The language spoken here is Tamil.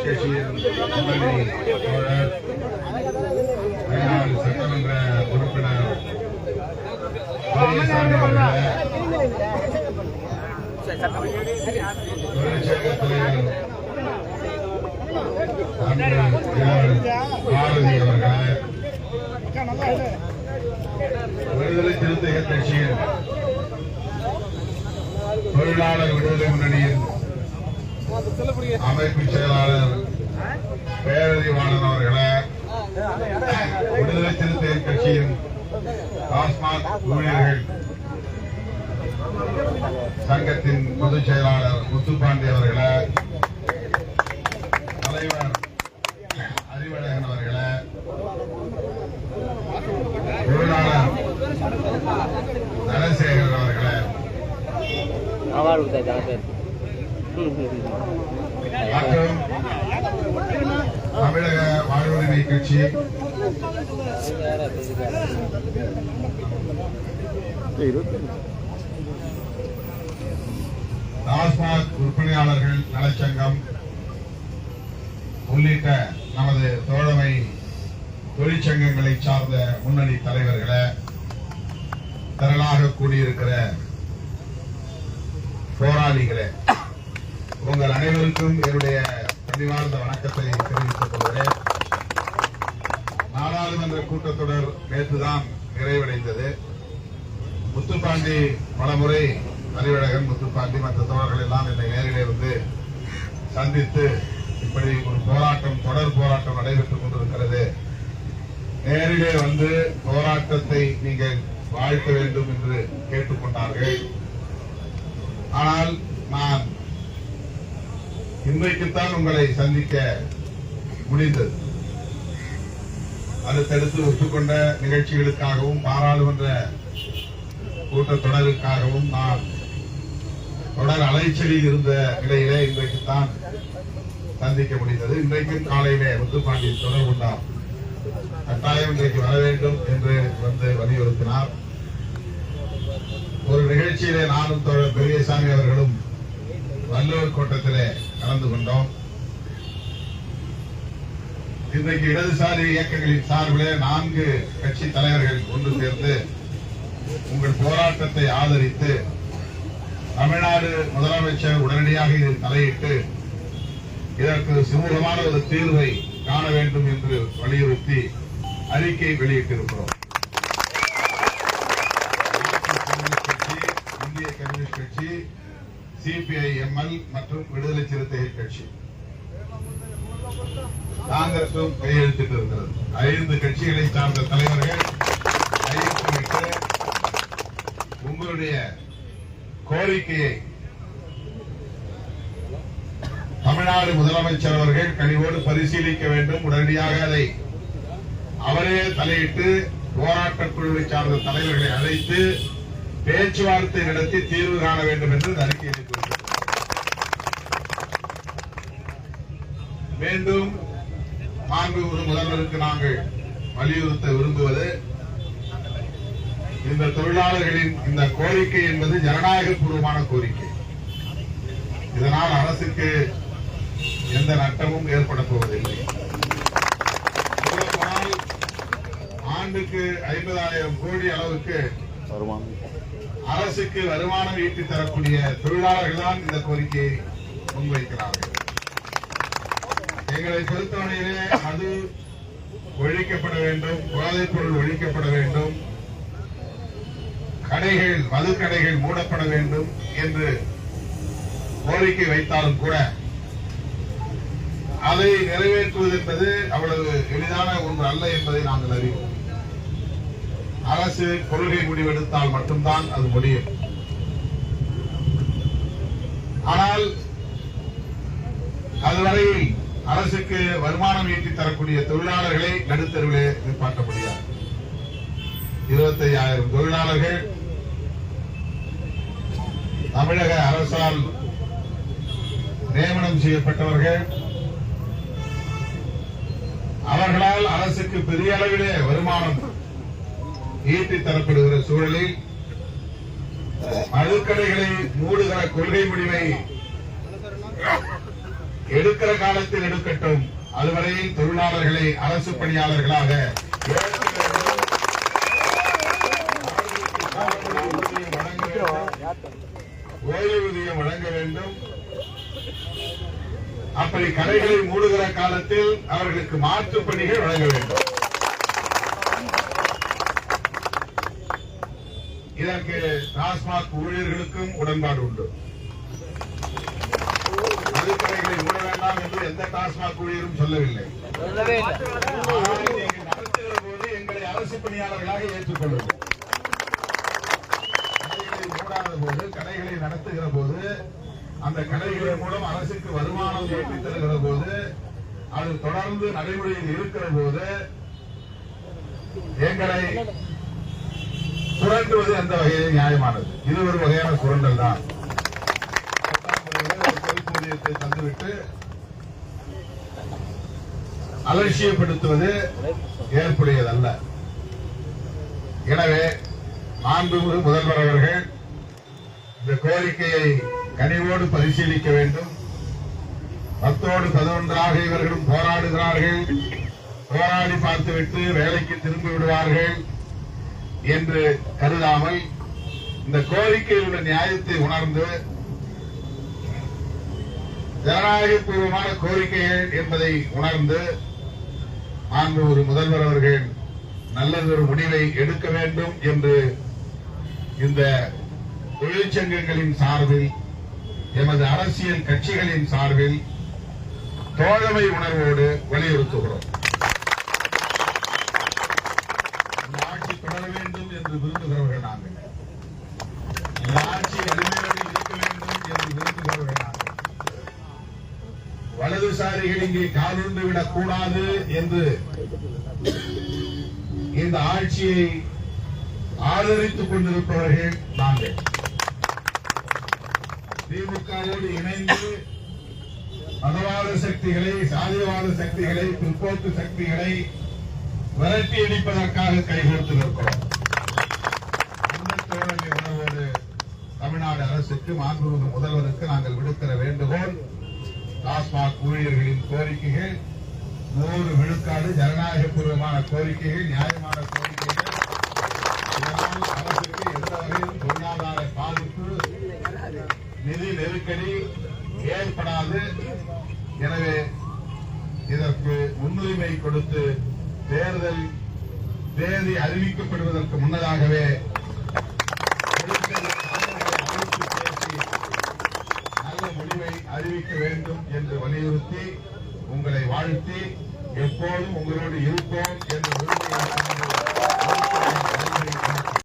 கட்சியின் முன்னணி தோழர் சட்டமன்ற உறுப்பினர் தொழிற்சங்க தலைவர் பாரதி அவர்கள், விடுதலை சிறுத்தைகள் கட்சியின் தொழிலாளர் விடுதலை முன்னணியின் அமைப்பு செயலாளர் பேரறிவாளன் அவர்களை, விடுதலை சிறுத்தைகள் கட்சியின் டாஸ்மாக் ஊழியர்கள் சங்கத்தின் பொதுச் செயலாளர் முத்துப்பாண்டி அவர்களை, தலைவர் அறிவழகன் அவர்களை, தொழிலாளர் தனசேகர் அவர்களை, மற்றும் தமிழக வாழ்வுரிமை கட்சி டாஸ்மாக் விற்பனையாளர்கள் நலச்சங்கம் உள்ளிட்ட நமது தோழமை தொழிற்சங்கங்களை சார்ந்த முன்னணி தலைவர்களை, திரளாக கூடியிருக்கிற போராளிகளே, உங்கள் அனைவருக்கும் என்னுடைய பணிவார்ந்த வணக்கத்தை தெரிவித்துக் கொள்கிறேன். நாடாளுமன்ற கூட்டத்தொடர் நேற்றுதான் நிறைவடைந்தது. முத்துப்பாண்டி பலமுறை, அறிவழகன், முத்துப்பாண்டி மற்ற தோழர்கள் எல்லாம் என்னை நேரிலே வந்து சந்தித்து இப்படி ஒரு போராட்டம், தொடர் போராட்டம் நடைபெற்றுக் கொண்டிருக்கிறது, நேரிலே வந்து போராட்டத்தை நீங்கள் வாழ்த்த வேண்டும் என்று கேட்டுக்கொண்டார்கள். ஆனால் நான் இன்றைக்குத்தான் உங்களை சந்திக்க முடிந்தது. அடுத்தடுத்து ஒத்துக்கொண்ட நிகழ்ச்சிகளுக்காகவும் பாராளுமன்ற கூட்டத்தொடருக்காகவும் நான் தொடர் அலைச்சலில் இருந்த நிலையிலே இன்றைக்குத்தான் சந்திக்க முடிந்தது. இன்றைக்கும் காலையிலே முத்துப்பாண்டி தொடர் கொண்டார். கட்டாயம் இன்றைக்கு வர வேண்டும் என்று வந்து வலியுறுத்தினார். ஒரு நிகழ்ச்சியிலே நானும் தோழர் பெரியசாமி அவர்களும் வள்ளுவர் கோட்டத்திலே கலந்து கொண்டோம். இன்றைக்கு இடதுசாரி இயக்கங்களின் சார்பிலே 4 கட்சி தலைவர்கள் ஒன்று சேர்ந்து உங்கள் போராட்டத்தை ஆதரித்து தமிழ்நாடு முதலமைச்சர் உடனடியாக இதில் தலையிட்டு இதற்கு சுமூகமான ஒரு தீர்வை காண வேண்டும் என்று வலியுறுத்தி அறிக்கை வெளியிட்டிருக்கிறோம். இந்திய கம்யூனிஸ்ட் கட்சி, CPI-ML மற்றும் விடுதலை சிறுத்தைகள் கட்சி, காங்கிரசும் கையெழுத்திட்டு இருக்கிறது. 5 கட்சிகளை சார்ந்த தலைவர்கள் கையெழுத்திட்டு உங்களுடைய கோரிக்கையை தமிழ்நாடு முதலமைச்சர் அவர்கள் கனிவோடு பரிசீலிக்க வேண்டும். உடனடியாக அதை அவரே தலையிட்டு போராட்டக் குழுவை சார்ந்த தலைவர்களை அழைத்து பேச்சுவார்த்தை நடத்தி தீர்வு காண வேண்டும் என்று அறிக்கை அளித்துள்ளது. மீண்டும் மாண்புமிகு முதல்வருக்கு நாங்கள் வலியுறுத்த விரும்புவது, இந்த தொழிலாளர்களின் இந்த கோரிக்கை என்பது ஜனநாயக பூர்வமான கோரிக்கை. இதனால் அரசுக்கு எந்த நட்டமும் ஏற்பட போவதில்லை. ஆண்டுக்கு 50,000 கோடி அளவுக்கு அரசுக்கு வருமானம் ஈட்டி தரக்கூடிய தொழிலாளர்கள் தான் இந்த கோரிக்கையை முன்வைக்கிறார்கள். எங்களை பொறுத்தவரையிலே அது ஒழிக்கப்பட வேண்டும், போதைப் பொருள் ஒழிக்கப்பட வேண்டும், கடைகள், மதுக்கடைகள் மூடப்பட வேண்டும் என்று கோரிக்கை வைத்தாலும் கூட அதை நிறைவேற்றுவது என்பது அவ்வளவு எளிதான ஒன்று அல்ல என்பதை நாங்கள் அறிவோம். அரசு கொள்கை முடிவெடுத்தால் மட்டும்தான் அது முடியும். ஆனால் அதுவரையில் அரசுக்கு வருமானம் ஈட்டி தரக்கூடிய தொழிலாளர்களை நடுத்தருவிலே நிற்பாட்ட முடியாது. 25,000 தொழிலாளர்கள் தமிழக அரசால் நியமனம் செய்யப்பட்டவர்கள். அவர்களால் அரசுக்கு பெரிய அளவிலே வருமானம் ஈட்டி தரப்படுகிற சூழலில் மதுக்கடைகளை மூடுகிற கொள்கை முடிவை எடுக்கிற காலத்தில் எடுக்கட்டும், அதுவரையில் தொழிலாளர்களை அரசு பணியாளர்களாக ஓய்வூதியம் வழங்க வேண்டும். அப்படி கடைகளை மூடுகிற காலத்தில் அவர்களுக்கு மாற்று பணிகள் வழங்க வேண்டும். இதற்கு டாஸ்மாக் ஊழியர்களுக்கும் உடன்பாடு உண்டு. மதுக்கடைகளை மூட வேண்டாம் என்று எந்த டாஸ்மாக் ஊழியரும் சொல்லவில்லை. நீங்கள் நடத்துகிற போது எங்களை அரசு பணியாளர்களாக ஏற்றுக்கொள்ளுங்கள். கடைகளை மூடாத போது, கடைகளை நடத்துகிற போது, அந்த கடைகளின் மூலம் அரசுக்கு வருமானம் ஈட்டித் தருகிற போது, அது தொடர்ந்து நடைமுறையில் இருக்கிற போது எங்களை சுரண்டுவது அந்த வகையில் நியாயமானது. இது ஒரு வகையான சுரண்டல் தான். பொதுப்பூதியத்தை தந்துவிட்டு அலட்சியப்படுத்துவது ஏற்புடையதல்ல. எனவே மாண்புமிகு முதல்வர் அவர்கள் இந்த கோரிக்கையை கனிவோடு பரிசீலிக்க வேண்டும். 10ஓடு 11ஆக இவர்களும் போராடுகிறார்கள், போராடி பார்த்துவிட்டு வேலைக்கு திரும்பி விடுவார்கள் என்று கருதாமல் இந்த கோரிக்கையில் உள்ள நியாயத்தை உணர்ந்து ஜனநாயகபூர்வமான கோரிக்கைகள் என்பதை உணர்ந்து மாண்புமிகு முதல்வர் அவர்கள் நல்லதொரு முடிவை எடுக்க வேண்டும் என்று இந்த தொழிற்சங்கங்களின் சார்பில், எமது அரசியல் கட்சிகளின் சார்பில் தோழமை உணர்வோடு வலியுறுத்துகிறோம். இந்த ஆட்சி தொடர வேண்டும் என்று விரும்புகிறவர்கள் நாங்கள். இந்த ஆட்சி வலிமையோடு இருக்க வேண்டும் என்று விரும்புகிறவர்கள் நாங்கள். வலதுசாரிகள் இங்கே காலூண்டு விடக்கூடாது என்று இந்த ஆட்சியை ஆதரித்துக் கொண்டிருப்பவர்கள் நாங்கள். திமுகவோடு இணைந்து மதவாத சக்திகளை, சாதியவாத சக்திகளை, பிற்போக்கு சக்திகளை விரட்டி அடிப்பதற்காக கைகோர்த்து நிற்கிறோம். இந்த தோழமை உணர்வோடு தமிழ்நாடு அரசுக்கு, மாண்புமிகு முதல்வருக்கு நாங்கள் விடுக்கிற வேண்டுகோள், டாஸ்மாக் ஊழியர்களின் கோரிக்கைகள் 100 விழுக்காடு ஜனநாயகபூர்வமான கோரிக்கைகள், நியாயமான கோரிக்கைகள். இதனால் அரசுக்கு எந்த வகையிலும் பொருளாதார பாதிப்பு, நிதி நெருக்கடி ஏற்படாது. எனவே இதற்கு முன்னுரிமை கொடுத்து தேர்தல் தேதி அறிவிக்கப்படுவதற்கு முன்னதாகவே நல்ல முடிவை அறிவிக்க வேண்டும் என்று வலியுறுத்தி, உங்களை வாழ்த்தி எப்போதும் உங்களோடு இருப்போம்